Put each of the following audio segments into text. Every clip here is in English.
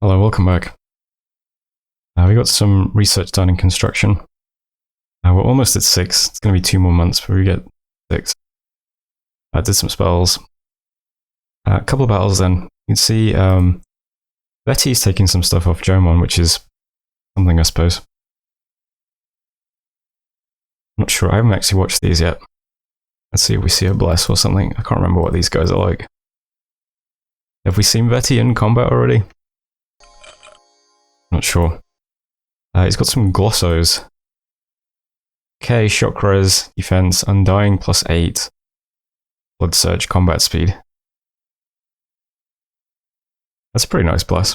Hello, welcome back. We got some research done in construction. We're almost at 6. It's going to be 2 more months before we get 6. I did some spells. A couple of battles then. You can see Betty's taking some stuff off Jomon, which is something, I suppose. I'm not sure. I haven't actually watched these yet. Let's see if we see a bless or something. I can't remember what these guys are like. Have we seen Betty in combat already? Not sure. He's got some glossos. Okay, shock res, defense, undying +8. Blood surge, combat speed. That's a pretty nice bless.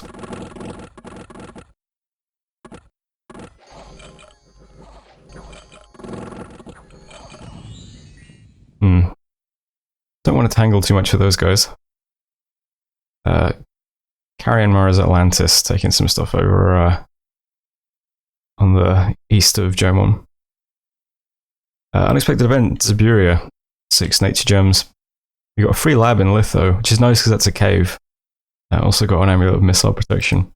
Don't want to tangle too much with those guys. Carrion Mara's Atlantis taking some stuff over on the east of Jomon. Unexpected event, Zaburia, 6 nature gems. We got a free lab in Litho, which is nice because that's a cave. Also got an amulet of missile protection.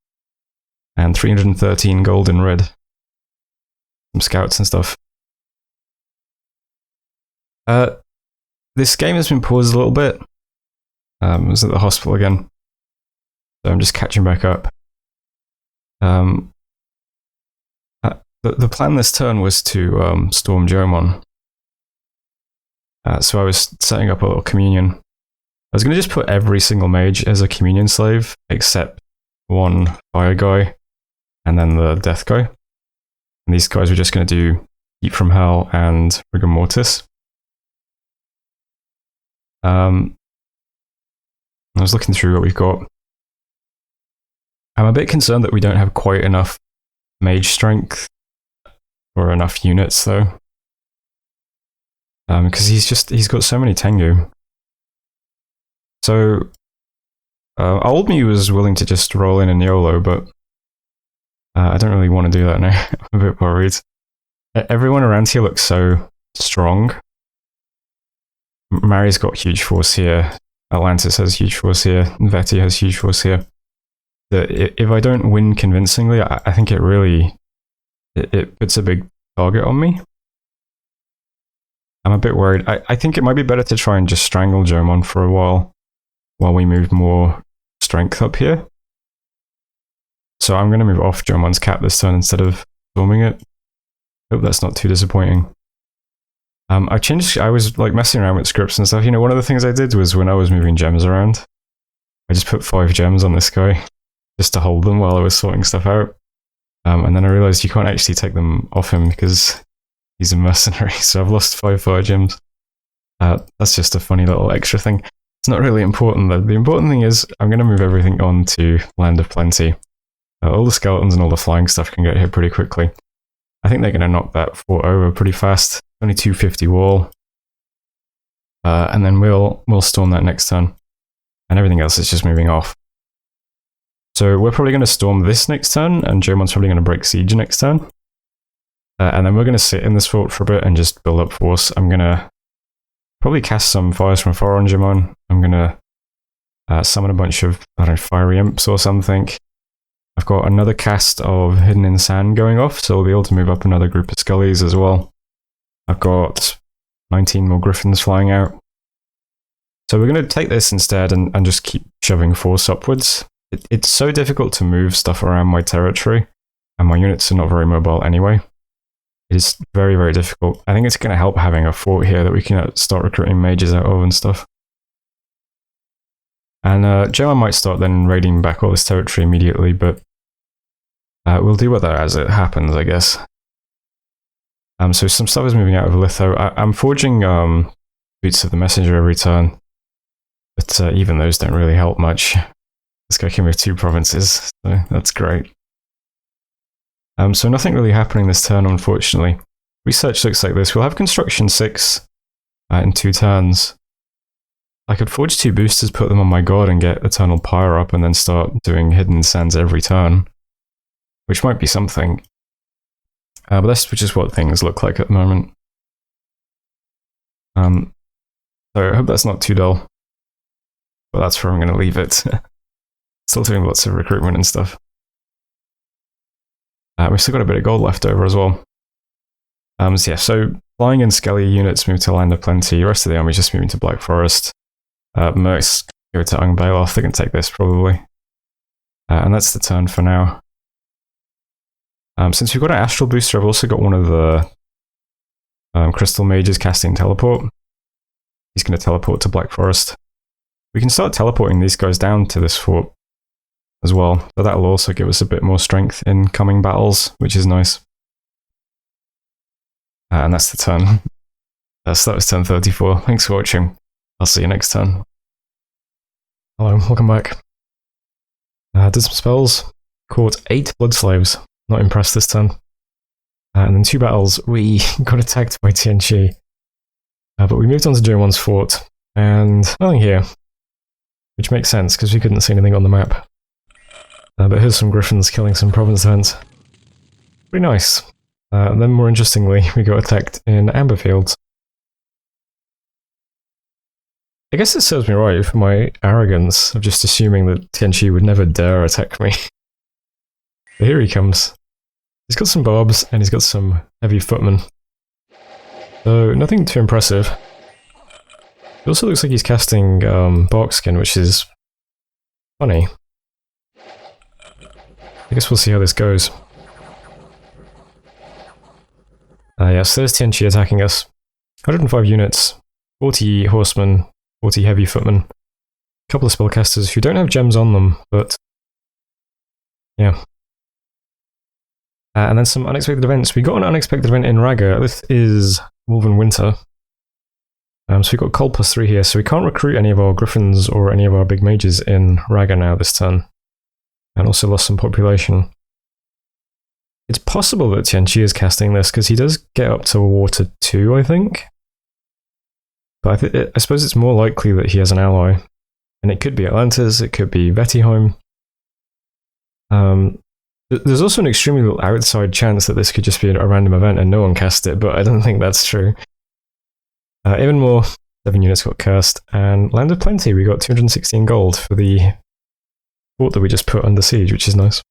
And 313 gold in red. Some scouts and stuff. This game has been paused a little bit. I was at the hospital again. So I'm just catching back up. The plan this turn was to storm Jomon. So I was setting up a little communion. I was going to just put every single mage as a communion slave, except one fire guy, and then the death guy. And these guys were just going to do Heat from Hell and Rigor Mortis. I was looking through what we've got. I'm a bit concerned that we don't have quite enough mage strength or enough units though. Because he's got so many Tengu. So Old Me was willing to just roll in YOLO, but I don't really want to do that now. I'm a bit worried. Everyone around here looks so strong. Mari's got huge force here. Atlantis has huge force here. Veti has huge force here. That if I don't win convincingly, I think it really it puts a big target on me. I'm a bit worried. I think it might be better to try and just strangle Jomon for a while we move more strength up here. So I'm going to move off Jomon's cap this turn instead of storming it. Hope that's not too disappointing. I was like messing around with scripts and stuff. You know, one of the things I did was when I was moving gems around, I just put 5 gems on this guy just to hold them while I was sorting stuff out. And then I realized you can't actually take them off him because he's a mercenary. So I've lost 5 fire gems. That's just a funny little extra thing. It's not really important though. The important thing is I'm going to move everything on to Land of Plenty. All the skeletons and all the flying stuff can get here pretty quickly. I think they're going to knock that fort over pretty fast. Only 250 wall. And then we'll storm that next turn. And everything else is just moving off. So we're probably going to storm this next turn, and Jomon's probably going to break siege next turn. And then we're going to sit in this fort for a bit and just build up force. I'm going to probably cast some fires from afar on Jomon. I'm going to summon a bunch of, I don't know, fiery imps or something. I've got another cast of Hidden in Sand going off, so we'll be able to move up another group of Scullies as well. I've got 19 more Griffins flying out. So we're going to take this instead and just keep shoving force upwards. It's so difficult to move stuff around my territory, and my units are not very mobile anyway. It is very, very difficult. I think it's going to help having a fort here that we can start recruiting mages out of and stuff. And Jomon might start then raiding back all this territory immediately, but we'll deal with that as it happens, I guess. So some stuff is moving out of Litho. I'm forging Boots of the Messenger every turn, but even those don't really help much. This guy can move 2 provinces, so that's great. So nothing really happening this turn, unfortunately. Research looks like this. We'll have Construction 6 in 2 turns. I could forge 2 boosters, put them on my god, and get Eternal Pyre up, and then start doing Hidden Sands every turn, which might be something. But that's just what things look like at the moment. So I hope that's not too dull. But that's where I'm going to leave it. Still doing lots of recruitment and stuff. We've still got a bit of gold left over as well. So yeah, so flying and Skelly units move to Land of Plenty. The rest of the army is just moving to Black Forest. Mercs go to Ungbailaf. They can take this probably. And that's the turn for now. Since we've got an Astral Booster, I've also got one of the Crystal Mages casting Teleport. He's going to teleport to Black Forest. We can start teleporting these guys down to this fort as well. So that'll also give us a bit more strength in coming battles, which is nice. And that's the turn. So that was turn 34. Thanks for watching. I'll see you next turn. Hello, welcome back. Did some spells. Caught 8 Blood Slaves. Not impressed this turn. And then 2 battles, we got attacked by TNG. But we moved on to Jomon's fort. And nothing here. Which makes sense, because we couldn't see anything on the map. But here's some Griffins killing some Province events. Pretty nice. And then more interestingly, we got attacked in Amberfields. I guess it serves me right for my arrogance of just assuming that TNG would never dare attack me. But here he comes. He's got some barbs, and he's got some heavy footmen. So, nothing too impressive. It also looks like he's casting Barkskin, which is funny. I guess we'll see how this goes. Yes, there's TNG attacking us. 105 units, 40 horsemen, 40 heavy footmen, a couple of spellcasters who don't have gems on them, but yeah. And then some unexpected events. We got an unexpected event in Ragha. This is Woven Winter. So we got Cold +3 here, so we can't recruit any of our Griffins or any of our big mages in Ragha now this turn. And also lost some population. It's possible that TNG is casting this, because he does get up to Water 2, I think. But I suppose it's more likely that he has an ally. And it could be Atlantis, it could be Vettiheim. There's also an extremely outside chance that this could just be a random event and no one cast it, but I don't think that's true. Even more, 7 units got cursed, and Land of Plenty, we got 216 gold for the fort that we just put under siege, which is nice.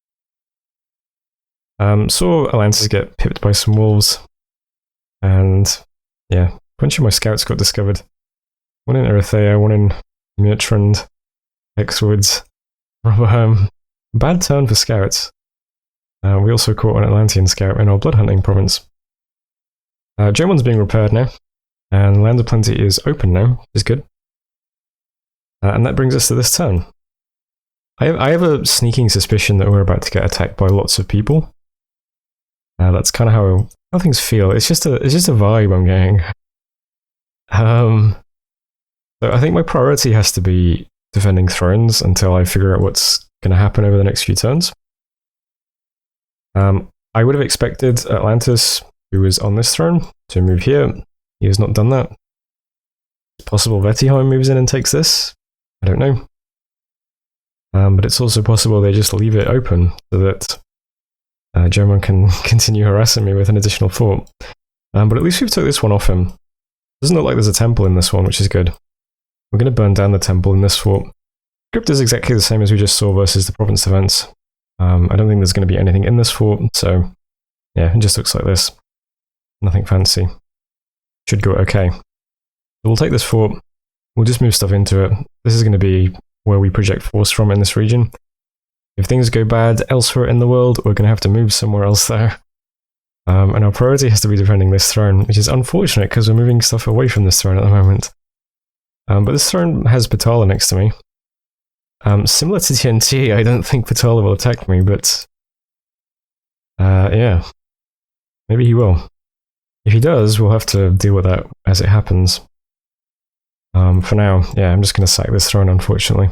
Saw Atlantis get pipped by some wolves, and yeah, a bunch of my scouts got discovered. One in Erythea, one in Murtrand, Hexwoods, Rotherham. Bad turn for scouts. We also caught an Atlantean scout in our bloodhunting province. Jomon's being repaired now, and Land of Plenty is open now, which is good. And that brings us to this turn. I have a sneaking suspicion that we're about to get attacked by lots of people. That's kind of how things feel. It's just a vibe I'm getting. So I think my priority has to be defending thrones until I figure out what's going to happen over the next few turns. I would have expected Atlantis, who was on this throne, to move here. He has not done that. It's possible Vettiheim moves in and takes this. I don't know. But it's also possible they just leave it open so that Jomon can continue harassing me with an additional fort. But at least we've took this one off him. Doesn't look like there's a temple in this one, which is good. We're going to burn down the temple in this fort. Script is exactly the same as we just saw versus the province events. I don't think there's going to be anything in this fort, so yeah, it just looks like this. Nothing fancy. Should go okay. So we'll take this fort, we'll just move stuff into it. This is going to be where we project force from in this region. If things go bad elsewhere in the world, we're going to have to move somewhere else there. And our priority has to be defending this throne, which is unfortunate because we're moving stuff away from this throne at the moment. But this throne has Patala next to me. Similar to TNT, I don't think Patala will attack me, but yeah, maybe he will. If he does, we'll have to deal with that as it happens. For now, yeah, I'm just going to sack this throne, unfortunately.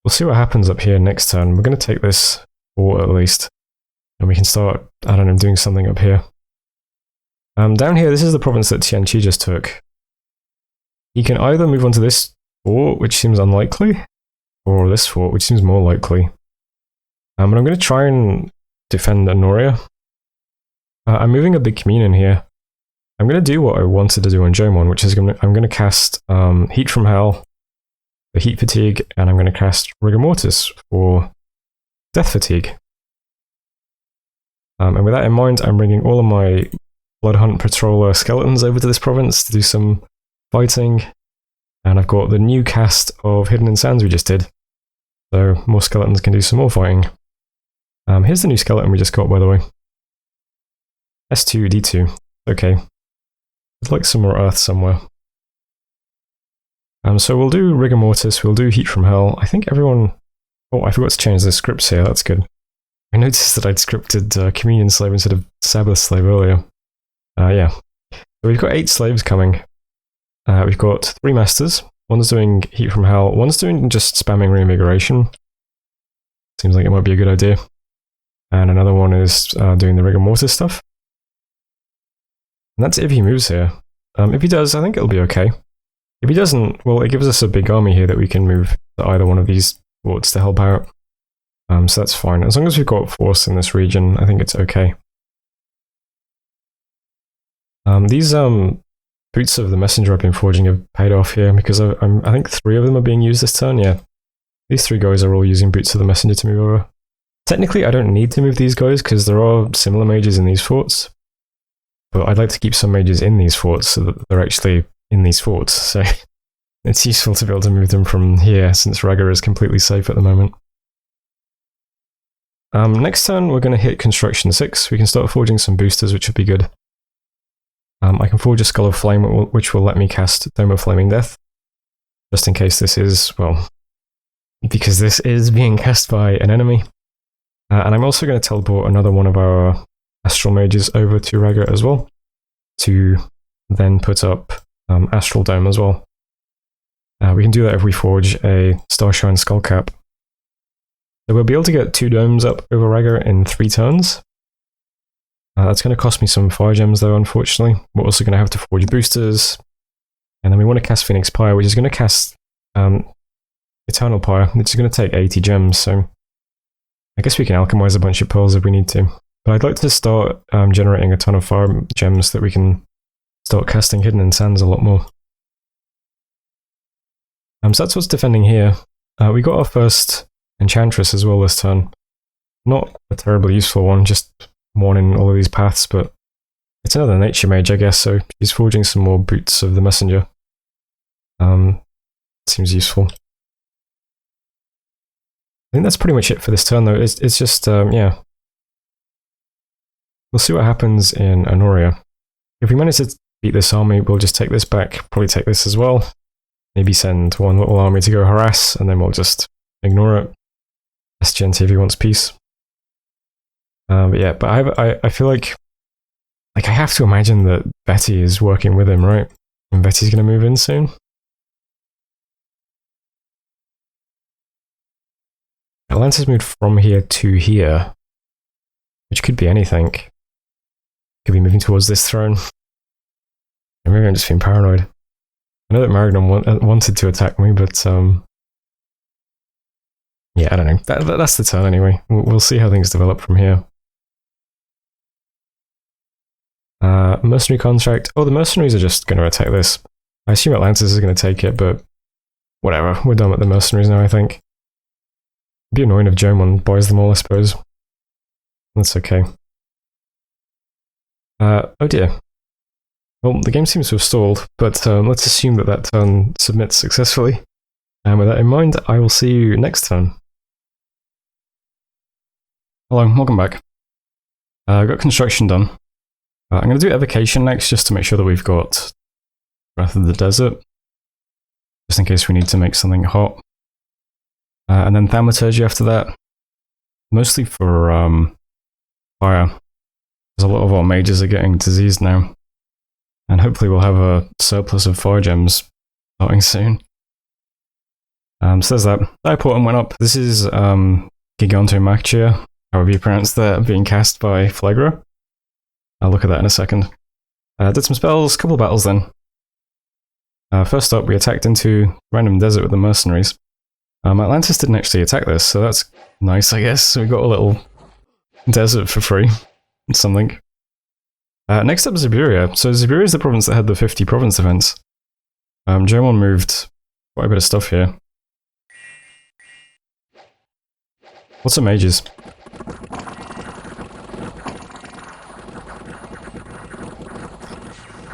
We'll see what happens up here next turn. We're going to take this fort at least, and we can start, I don't know, doing something up here. Down here, this is the province that TNT just took. He can either move on to this fort, which seems unlikely, or this fort, which seems more likely. But I'm going to try and defend Anoria. I'm moving a big communion here. I'm going to do what I wanted to do on Jomon, which is I'm going to cast Heat from Hell for Heat Fatigue, and I'm going to cast Rigor Mortis for Death Fatigue. And with that in mind, I'm bringing all of my Bloodhunt Patroller skeletons over to this province to do some fighting. And I've got the new cast of Hidden in Sands we just did. So more skeletons can do some more fighting. Here's the new skeleton we just got, by the way. S2D2. Okay. I'd like some more earth somewhere. So we'll do Rigor Mortis, we'll do Heat from Hell. I think everyone... Oh, I forgot to change the scripts here, that's good. I noticed that I'd scripted Communion Slave instead of Sabbath Slave earlier. Yeah. So we've got 8 slaves coming. We've got 3 masters. One's doing Heat from Hell, one's doing just spamming Reinvigoration. Seems like it might be a good idea. And another one is doing the Rigor Mortis stuff. And that's if he moves here. If he does, I think it'll be okay. If he doesn't, well, it gives us a big army here that we can move to either one of these forts to help out. So that's fine. As long as we've got force in this region, I think it's okay. These boots of the messenger I've been forging have paid off here because I think 3 of them are being used this turn. Yeah, these 3 guys are all using boots of the messenger to move over. Technically, I don't need to move these guys because there are similar mages in these forts, but I'd like to keep some mages in these forts so that they're actually in these forts. So it's useful to be able to move them from here since Ragha is completely safe at the moment. Next turn, we're going to hit Construction 6. We can start forging some boosters, which would be good. I can forge a Skull of Flame, which will let me cast Dome of Flaming Death. Just in case this is, well, because this is being cast by an enemy. And I'm also going to teleport another one of our Astral Mages over to Ragha as well, to then put up Astral Dome as well. We can do that if we forge a Starshine Skullcap. So we'll be able to get 2 domes up over Ragha in 3 turns. That's going to cost me some fire gems though, unfortunately. We're also going to have to forge boosters. And then we want to cast Phoenix Pyre, which is going to cast Eternal Pyre, which is going to take 80 gems, so I guess we can alchemize a bunch of pearls if we need to. But I'd like to start generating a ton of fire gems that we can start casting Hidden in Sands a lot more. So that's what's defending here. We got our first Enchantress as well this turn. Not a terribly useful one, just one in all of these paths, but it's another nature mage, I guess, so she's forging some more boots of the messenger. Seems useful. I think that's pretty much it for this turn, though. It's just, yeah. We'll see what happens in Honoria. If we manage to beat this army, we'll just take this back, probably take this as well. Maybe send one little army to go harass, and then we'll just ignore it. SGNT if he wants peace. But yeah, but I feel like I have to imagine that Betty is working with him, right? And Betty's going to move in soon. Atlantis moved from here to here, which could be anything. Could be moving towards this throne. Or maybe I'm just being paranoid. I know that Maragnon wanted to attack me, but yeah, I don't know. That's the turn anyway. We'll see how things develop from here. Mercenary contract. Oh, the mercenaries are just going to attack this. I assume Atlantis is going to take it, but whatever. We're done with the mercenaries now, I think. It'd be annoying if Jomon buys them all, I suppose. That's okay. Oh dear. Well, the game seems to have stalled, but let's assume that that turn submits successfully. And with that in mind, I will see you next turn. Hello, welcome back. I've got construction done. I'm going to do Evocation next, just to make sure that we've got Wrath of the Desert, just in case we need to make something hot. And then Thaumaturgy after that, mostly for fire. There's a lot of our mages are getting diseased now, and hopefully we'll have a surplus of fire gems starting soon. So there's that. Diaportum went up. This is Gigantomachia, however you pronounce that, being cast by Phlegra. I'll look at that in a second. Did some spells, couple of battles then. First up, we attacked into random desert with the mercenaries. Atlantis didn't actually attack this, so that's nice, I guess. So we got a little desert for free. Something. Next up, Zaburia. So Zaburia is the province that had the 50 province defense. Jomon moved quite a bit of stuff here. What's some mages?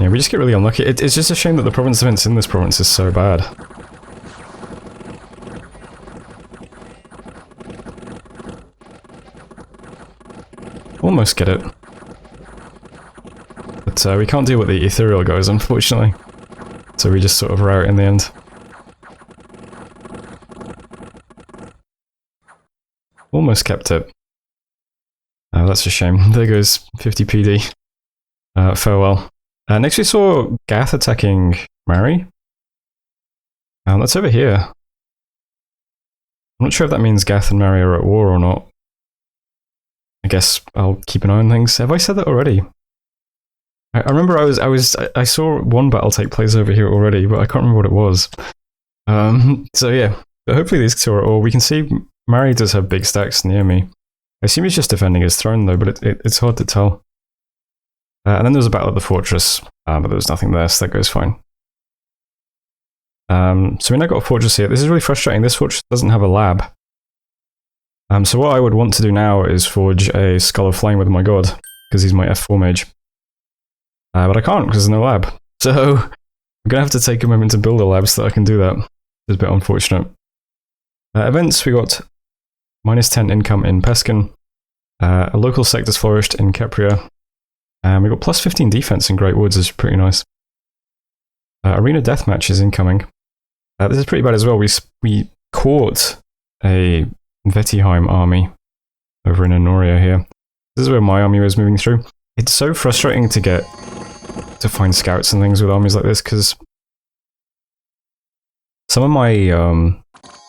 Yeah, we just get really unlucky. It's just a shame that the province events in this province is so bad. Almost get it. But we can't deal with the ethereal guys, unfortunately. So we just sort of rout in the end. Almost kept it. Oh, that's a shame. There goes 50 PD. Farewell. Next we saw Gath attacking Mary. That's over here. I'm not sure if that means Gath and Mary are at war or not. I guess I'll keep an eye on things. Have I said that already? I remember I saw one battle take place over here already, but I can't remember what it was. So yeah, but hopefully these two are at war. We can see Mary does have big stacks near me. I assume he's just defending his throne though, but it's hard to tell. And then there was a battle at the fortress, but there was nothing there, so that goes fine. So we now got a fortress here. This is really frustrating. This fortress doesn't have a lab. So what I would want to do now is forge a Skull of Flame with my god, because he's my F4 mage. But I can't, because there's no lab. So I'm going to have to take a moment to build a lab so that I can do that. It's a bit unfortunate. Events, we got -10 income in Peskin. A local sector's flourished in Kepria. And we got +15 defense in Great Woods, is pretty nice. Arena Deathmatch is incoming. This is pretty bad as well. We caught a Vettiheim army over in Honoria here. This is where my army was moving through. It's so frustrating to find scouts and things with armies like this, because some of my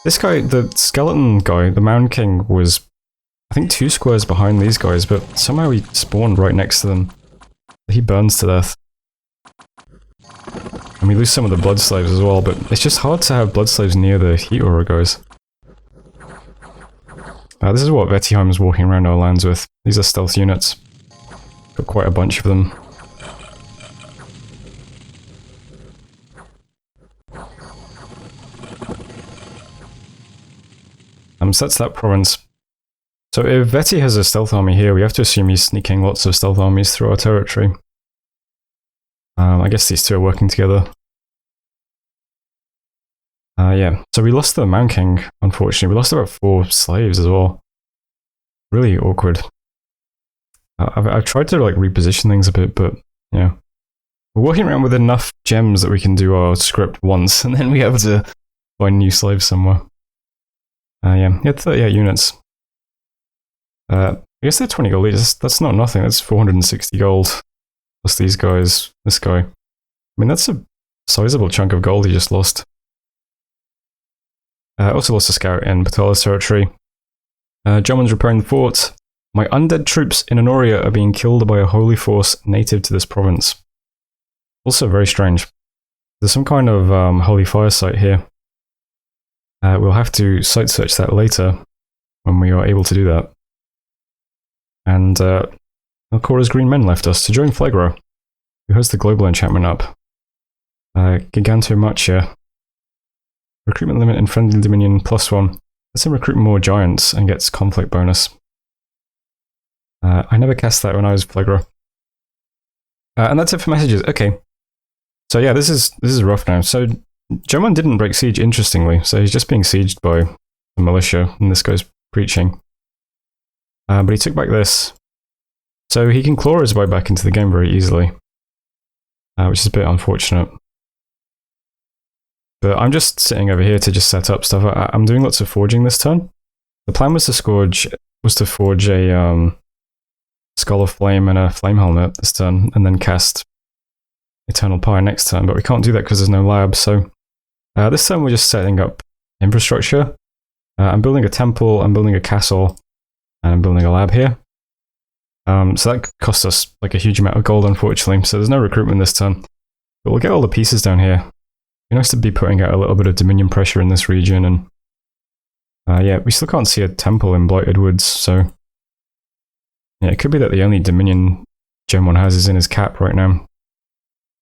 this guy, the skeleton guy, the Mound King, was I think 2 squares behind these guys, but somehow he spawned right next to them. He burns to death. And we lose some of the blood slaves as well, but it's just hard to have blood slaves near the heat aura guys. This is what Vettiheim is walking around our lands with. These are stealth units. Got quite a bunch of them. So that's that province. So if Vetti has a stealth army here, we have to assume he's sneaking lots of stealth armies through our territory. I guess these two are working together. Yeah, so we lost the Mound King, unfortunately. We lost about 4 slaves as well. Really awkward. I've tried to like reposition things a bit, but yeah. We're walking around with enough gems that we can do our script once, and then we have to find new slaves somewhere. Yeah, 38 units. I guess they're 20 gold each. That's not nothing. That's 460 gold. Plus these guys, this guy. I mean, that's a sizable chunk of gold he just lost. Also lost a scout in Patala's territory. Germans repairing the fort. My undead troops in Honoria are being killed by a holy force native to this province. Also very strange. There's some kind of holy fire site here. We'll have to site search that later when we are able to do that. And Alcora's green men left us to join Flagra, who has the global enchantment up. Gigantomachia. Recruitment limit in friendly dominion +1. Let's him recruit more giants and gets conflict bonus. I never cast that when I was Flagra. And that's it for messages. Okay. So yeah, this is rough now. So German didn't break siege, interestingly, so he's just being sieged by the militia, and this guy's preaching. But he took back this. So he can claw his way back into the game very easily. Which is a bit unfortunate. But I'm just sitting over here to just set up stuff. I'm doing lots of forging this turn. The plan was to forge a Skull of Flame and a Flame Helmet this turn, and then cast Eternal Pyre next turn, but we can't do that because there's no lab, so this time we're just setting up infrastructure. I'm building a temple, I'm building a castle, and I'm building a lab here. So that cost us like a huge amount of gold, unfortunately, so there's no recruitment this turn. But we'll get all the pieces down here. It'd be nice to be putting out a little bit of Dominion pressure in this region, and yeah, we still can't see a temple in Blighted Woods, so yeah, it could be that the only Dominion Gen 1 has is in his cap right now.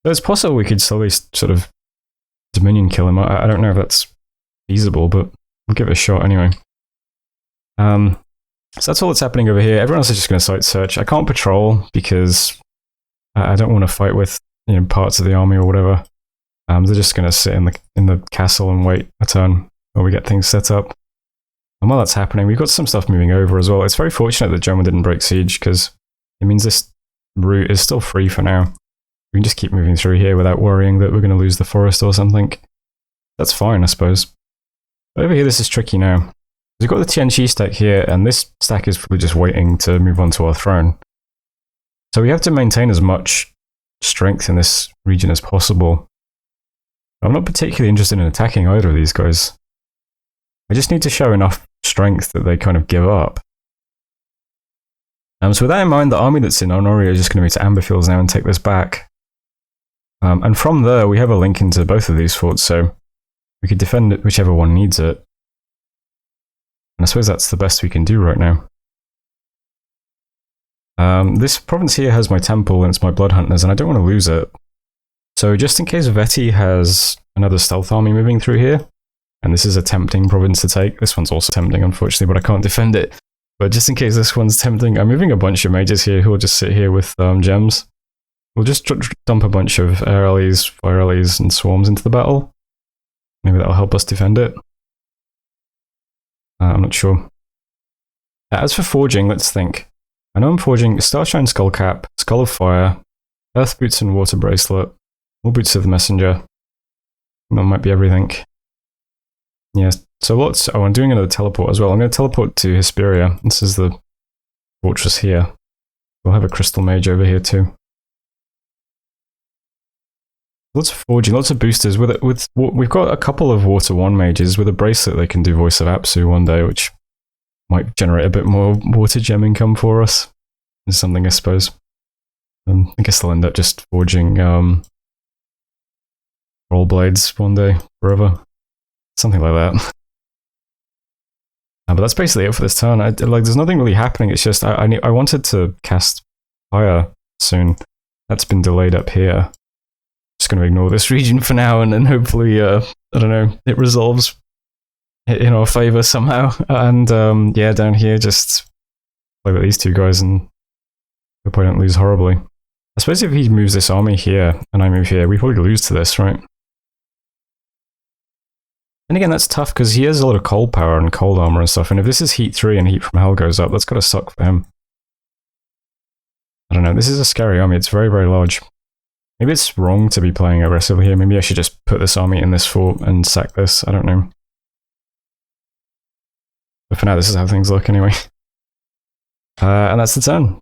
So it's possible we could slowly sort of Dominion kill him. I don't know if that's feasible, but we'll give it a shot anyway. So that's all that's happening over here. Everyone else is just going to site search. I can't patrol because I don't want to fight with parts of the army or whatever. They're just going to sit in the castle and wait a turn while we get things set up. And while that's happening, we've got some stuff moving over as well. It's very fortunate that German didn't break siege, because it means this route is still free for now. We can just keep moving through here without worrying that we're going to lose the forest or something. That's fine, I suppose. But over here, this is tricky now. We've got the Tianqi stack here, and this stack is probably just waiting to move on to our throne. So we have to maintain as much strength in this region as possible. I'm not particularly interested in attacking either of these guys. I just need to show enough strength that they kind of give up. So with that in mind, the army that's in Honori is just going to move to Amberfields now and take this back. And from there, we have a link into both of these forts, so we could defend it whichever one needs it. And I suppose that's the best we can do right now. This province here has my temple and it's my blood hunters, and I don't want to lose it. So just in case Veti has another stealth army moving through here, and this is a tempting province to take. This one's also tempting, unfortunately, but I can't defend it. But just in case this one's tempting, I'm moving a bunch of mages here who will just sit here with gems. We'll just dump a bunch of air allies, fire allies, and swarms into the battle. Maybe that'll help us defend it. I'm not sure. As for forging, let's think. I know I'm forging Starshine Skullcap, Skull of Fire, Earth Boots and Water Bracelet, more Boots of the Messenger. That might be everything. Yes, so lots. Oh, I'm doing another teleport as well. I'm going to teleport to Hesperia. This is the fortress here. We'll have a Crystal Mage over here too. Lots of forging, lots of boosters. We've got a couple of Water 1 mages. With a bracelet, they can do Voice of Apsu one day, which might generate a bit more water gem income for us. Is something, I suppose. I guess they'll end up just forging roll blades one day, forever. Something like that. But that's basically it for this turn. There's nothing really happening. It's just I wanted to cast fire soon. That's been delayed up here. Just going to ignore this region for now, and then hopefully, I don't know, it resolves in our favor somehow. And yeah, down here, just play with these two guys and hope I don't lose horribly. I suppose if he moves this army here and I move here, we probably lose to this, right? And again, that's tough because he has a lot of cold power and cold armor and stuff. And if this is heat 3 and heat from hell goes up, that's got to suck for him. I don't know. This is a scary army. It's very, very large. Maybe it's wrong to be playing aggressively here. Maybe I should just put this army in this fort and sack this. I don't know. But for now, this is how things look anyway. And that's the turn.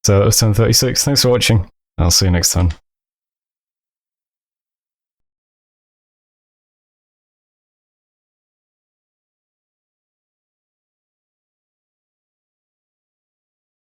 So that was turn 36. Thanks for watching. I'll see you next time.